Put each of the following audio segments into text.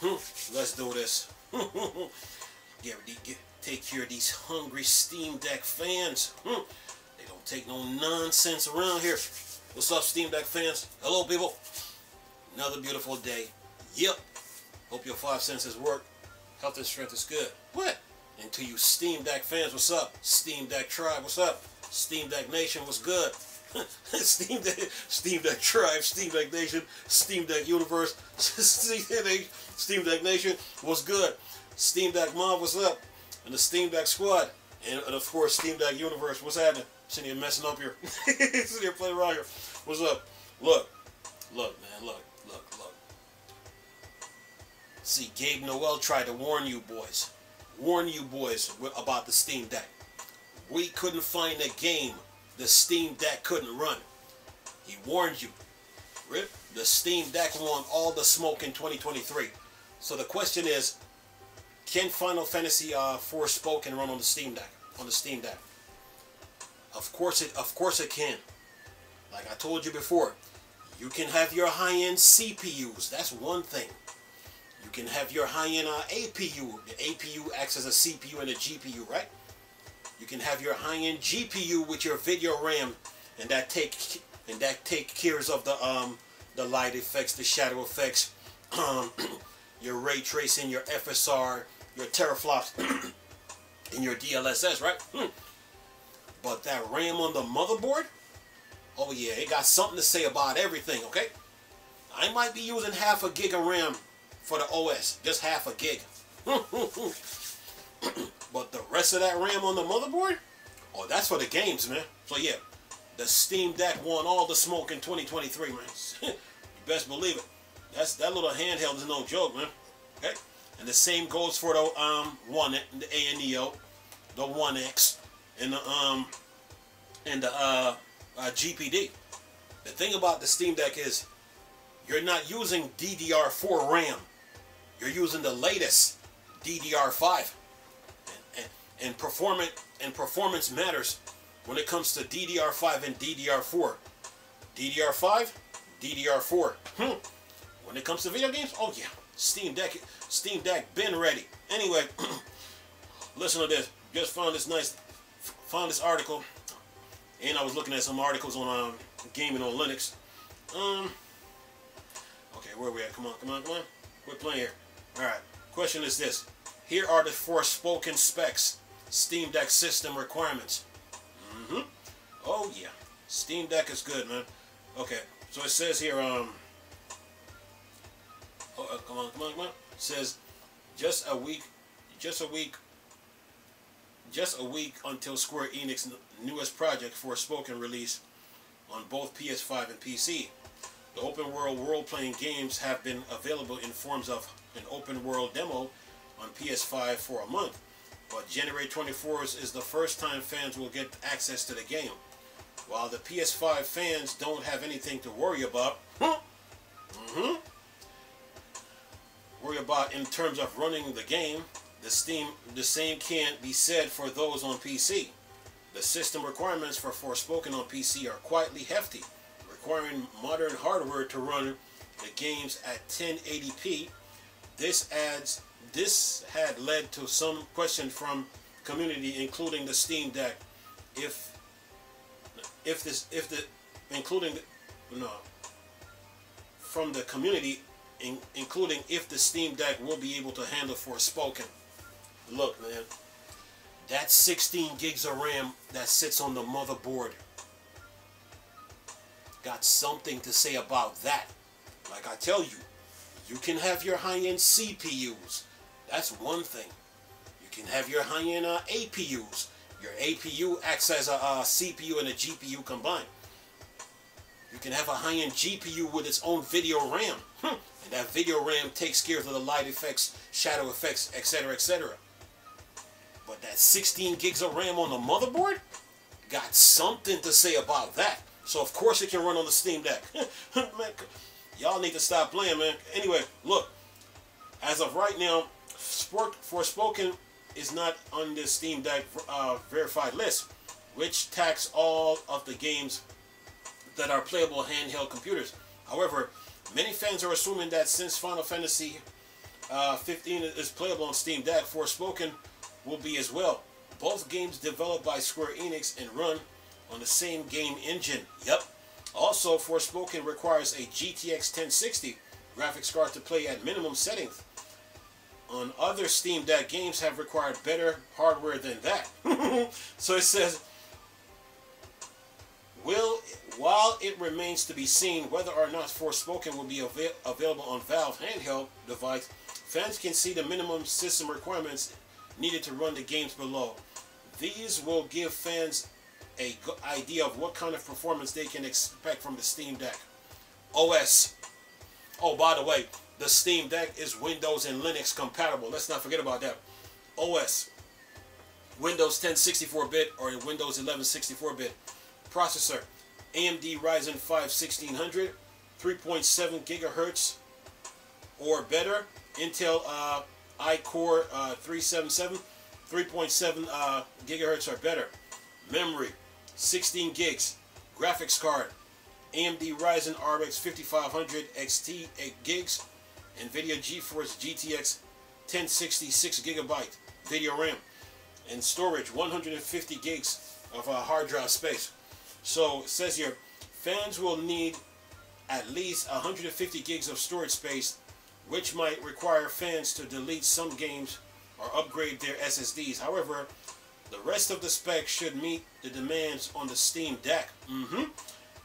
Let's do this. Take care of these hungry Steam Deck fans. They don't take no nonsense around here. What's up, Steam Deck fans? Hello, people. Another beautiful day. Yep. Hope your 5 senses work. Health and strength is good. What? And to you Steam Deck fans, what's up? Steam Deck Tribe, what's up? Steam Deck Nation, what's good? Steam Deck Tribe, Steam Deck Nation, Steam Deck Universe, Steam Deck Nation, what's good? Steam Deck Mob, what's up? And the Steam Deck Squad, and of course Steam Deck Universe, what's happening? Sitting here messing up here, sitting here playing around here. What's up? Look, man, look. See, Gabe Noel tried to warn you boys about the Steam Deck. We couldn't find a game the Steam Deck couldn't run. He warned you. The Steam Deck won all the smoke in 2023. So the question is, can Final Fantasy Forspoken run on the Steam Deck? Of course it can. Like I told you before, you can have your high-end CPUs. That's one thing. You can have your high-end APU. The APU acts as a CPU and a GPU, right? You can have your high-end GPU with your video RAM, and that take care of the light effects, the shadow effects, your ray tracing, your FSR, your teraflops, and your DLSS, right? But that RAM on the motherboard, oh yeah, it got something to say about everything, okay? I might be using half a gig of RAM for the OS, just half a gig. But the rest of that RAM on the motherboard, oh, that's for the games, man. So yeah, the Steam Deck won all the smoke in 2023, man. You best believe it. That little handheld is no joke, man. Okay, and the same goes for the the ANEO, the 1X, and the GPD. The thing about the Steam Deck is, you're not using DDR4 RAM. You're using the latest DDR5, and performance matters when it comes to DDR5 and DDR4. DDR4. When it comes to video games, oh yeah, Steam Deck been ready. Anyway, listen to this. Just found this article, and I was looking at some articles on gaming on Linux. Okay, where are we at? Come on. We're playing here. Alright, question is this. Here are the Forspoken specs. Steam Deck system requirements. Oh yeah. Steam Deck is good, man. Okay, so it says here, come on. It says, just a week until Square Enix's newest project, Forspoken, release on both PS5 and PC. The open world role-playing games have been available in forms of an open world demo on PS5 for a month, but January 24th is the first time fans will get access to the game. While the PS5 fans don't have anything to worry about, in terms of running the game, the same can't be said for those on PC. The system requirements for Forspoken on PC are quietly hefty, requiring modern hardware to run the games at 1080p. This had led to some question from community, including the Steam Deck, including if the Steam Deck will be able to handle Forspoken. Look, man, that 16 gigs of RAM that sits on the motherboard got something to say about that. Like I tell you, you can have your high-end CPUs. That's one thing. You can have your high-end APUs. Your APU acts as a CPU and a GPU combined. You can have a high-end GPU with its own video RAM. And that video RAM takes care of the light effects, shadow effects, etc., etc. But that 16 gigs of RAM on the motherboard got something to say about that. So of course it can run on the Steam Deck. Man, y'all need to stop playing, man. Anyway, look. As of right now, Forspoken is not on the Steam Deck verified list, which tags all of the games that are playable handheld computers. However, many fans are assuming that since Final Fantasy 15 is playable on Steam Deck. Forspoken will be as well. Both games developed by Square Enix and run on the same game engine. Yep. Also, Forspoken requires a GTX 1060 graphics card to play at minimum settings. On other Steam Deck games have required better hardware than that. So it says, while it remains to be seen whether or not Forspoken will be available on Valve handheld device, fans can see the minimum system requirements needed to run the games below. These will give fans a good idea of what kind of performance they can expect from the Steam Deck. OS. Oh, by the way, the Steam Deck is Windows and Linux compatible. Let's not forget about that. OS. Windows 10 64-bit or Windows 11 64-bit. Processor. AMD Ryzen 5 1600. 3.7 gigahertz or better. Intel iCore 377. 3.7 gigahertz or better. Memory. 16 gigs. Graphics card. AMD Ryzen RX 5500 XT 8 gigs. NVIDIA GeForce GTX 1060 6GB video RAM. And storage 150 gigs of hard drive space. So it says here, fans will need at least 150 gigs of storage space, which might require fans to delete some games or upgrade their SSDs. However, the rest of the specs should meet the demands on the Steam Deck.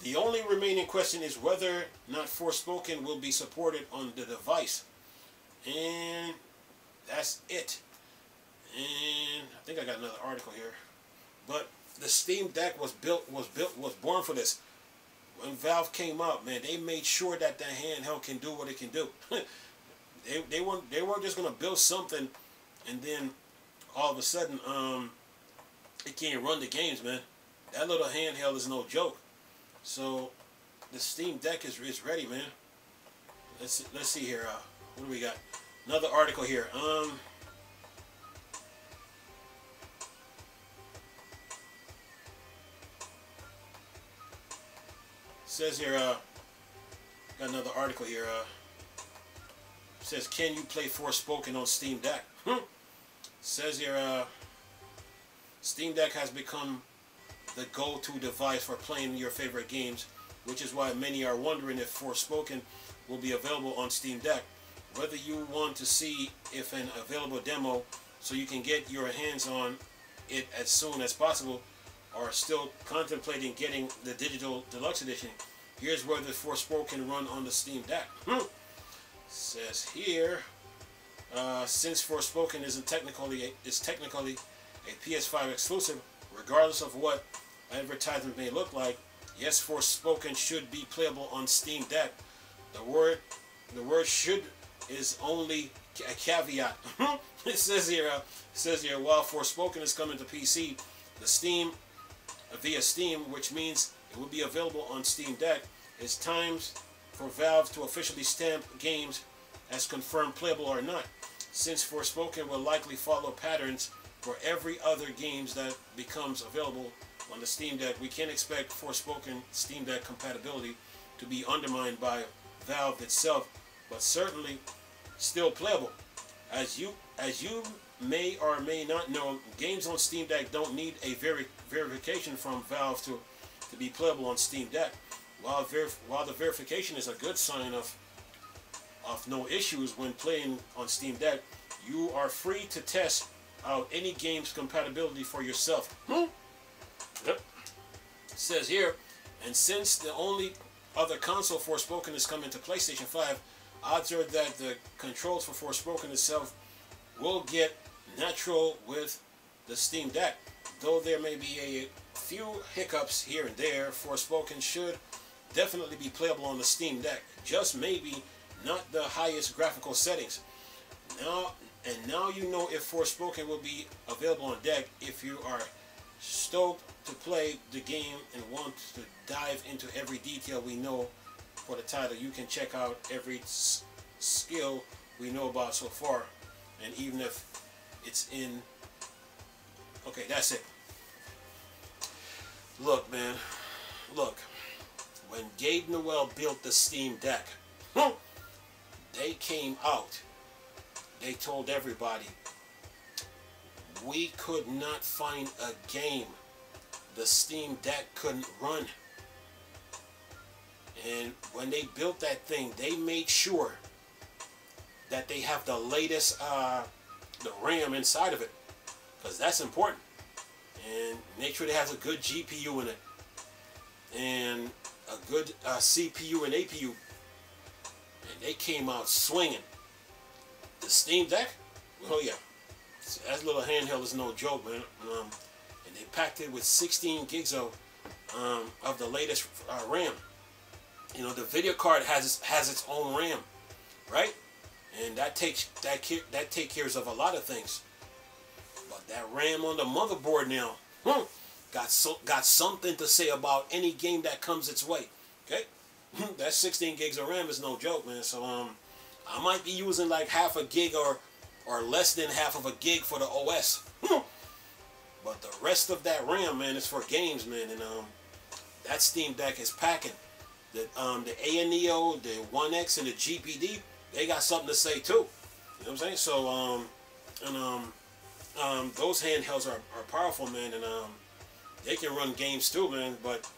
The only remaining question is whether or not Forspoken will be supported on the device. And that's it. And I think I got another article here. But the Steam Deck was born for this. When Valve came out, man, they made sure that the handheld can do what it can do. they weren't just gonna build something and then all of a sudden it can't run the games, man. That little handheld is no joke. So the Steam Deck is ready, man. Let's see here. What do we got? Another article here. Says here. Got another article here. Says, can you play Forspoken on Steam Deck? Says here. Steam Deck has become the go-to device for playing your favorite games, which is why many are wondering if Forspoken will be available on Steam Deck. Whether you want to see if an available demo so you can get your hands on it as soon as possible, or still contemplating getting the digital deluxe edition, here's where the Forspoken run on the Steam Deck. Says here, since Forspoken is technically a PS5 exclusive, regardless of what advertisement may look like, yes, Forspoken should be playable on Steam Deck. The word "should" is only a caveat. It says here, while Forspoken is coming to PC, via Steam, which means it will be available on Steam Deck, it's time for Valve to officially stamp games as confirmed playable or not. Since Forspoken will likely follow patterns for every other games that becomes available on the Steam Deck, we can't expect Forspoken Steam Deck compatibility to be undermined by Valve itself, but certainly still playable. As you may or may not know, games on Steam Deck don't need a verification from Valve to be playable on Steam Deck. While the verification is a good sign of no issues when playing on Steam Deck, you are free to test out any game's compatibility for yourself. Yep. It says here, and since the only other console Forspoken is coming to PlayStation 5, odds are that the controls for Forspoken itself will get natural with the Steam Deck. Though there may be a few hiccups here and there, Forspoken should definitely be playable on the Steam Deck. Just maybe not the highest graphical settings. Now you know if Forspoken will be available on deck. If you are stoked to play the game and want to dive into every detail we know for the title, you can check out every skill we know about so far. And even if it's in... Okay, that's it. Look, man. Look. When Gabe Newell built the Steam Deck, they came out they told everybody we could not find a game the Steam Deck couldn't run. And when they built that thing, they made sure that they have the latest the RAM inside of it, because that's important. And make sure it has a good GPU in it and a good CPU and APU. And they came out swinging. The Steam Deck, oh yeah, that little handheld is no joke, man. And they packed it with 16 gigs of the latest RAM. You know, the video card has its own RAM, right? And that takes care of a lot of things. But that RAM on the motherboard now, got something to say about any game that comes its way. Okay, that 16 gigs of RAM is no joke, man. So I might be using like half a gig or less than half of a gig for the OS. But the rest of that RAM, man, is for games, man. And that Steam Deck is packing. The ANEO, the 1X, and the GPD, they got something to say too. You know what I'm saying? So those handhelds are powerful, man, and they can run games too, man. But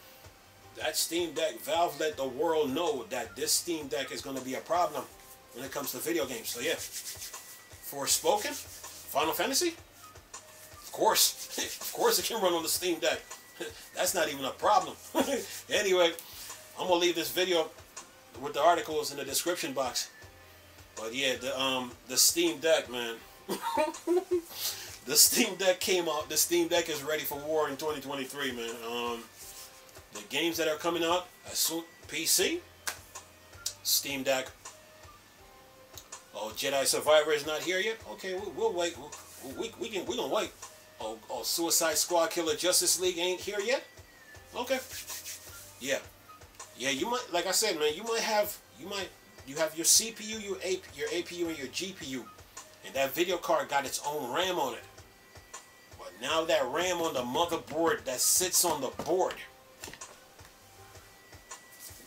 that Steam Deck, Valve let the world know that this Steam Deck is going to be a problem when it comes to video games. So yeah, Forspoken, Final Fantasy, of course it can run on the Steam Deck. That's not even a problem. Anyway, I'm gonna leave this video with the articles in the description box. But yeah, the Steam Deck, man. The Steam Deck came out. The Steam Deck is ready for war in 2023, man. The games that are coming out as soon, PC, Steam Deck. Oh, Jedi Survivor is not here yet. Okay, we'll wait. We're gonna wait. Oh, Suicide Squad Killer Justice League ain't here yet. Okay. Yeah. You might, like I said, man. You have your CPU, your APU, and your GPU, and that video card got its own RAM on it. But now that RAM on the motherboard that sits on the board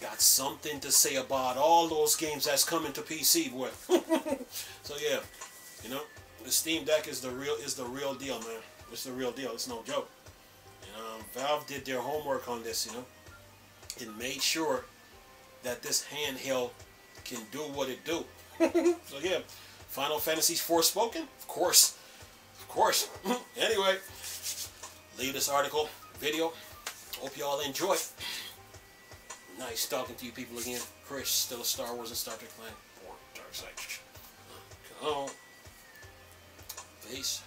got something to say about all those games that's coming to PC, boy. So yeah, you know, the Steam Deck is the real deal, man. It's the real deal. It's no joke. And Valve did their homework on this, you know, and made sure that this handheld can do what it do. So yeah, Final Fantasy's Forspoken, of course. Anyway, leave this article, video. Hope y'all enjoy. Nice talking to you people again. Chris, still a Star Wars and Star Trek fan. Or Dark Side. Come on. Peace.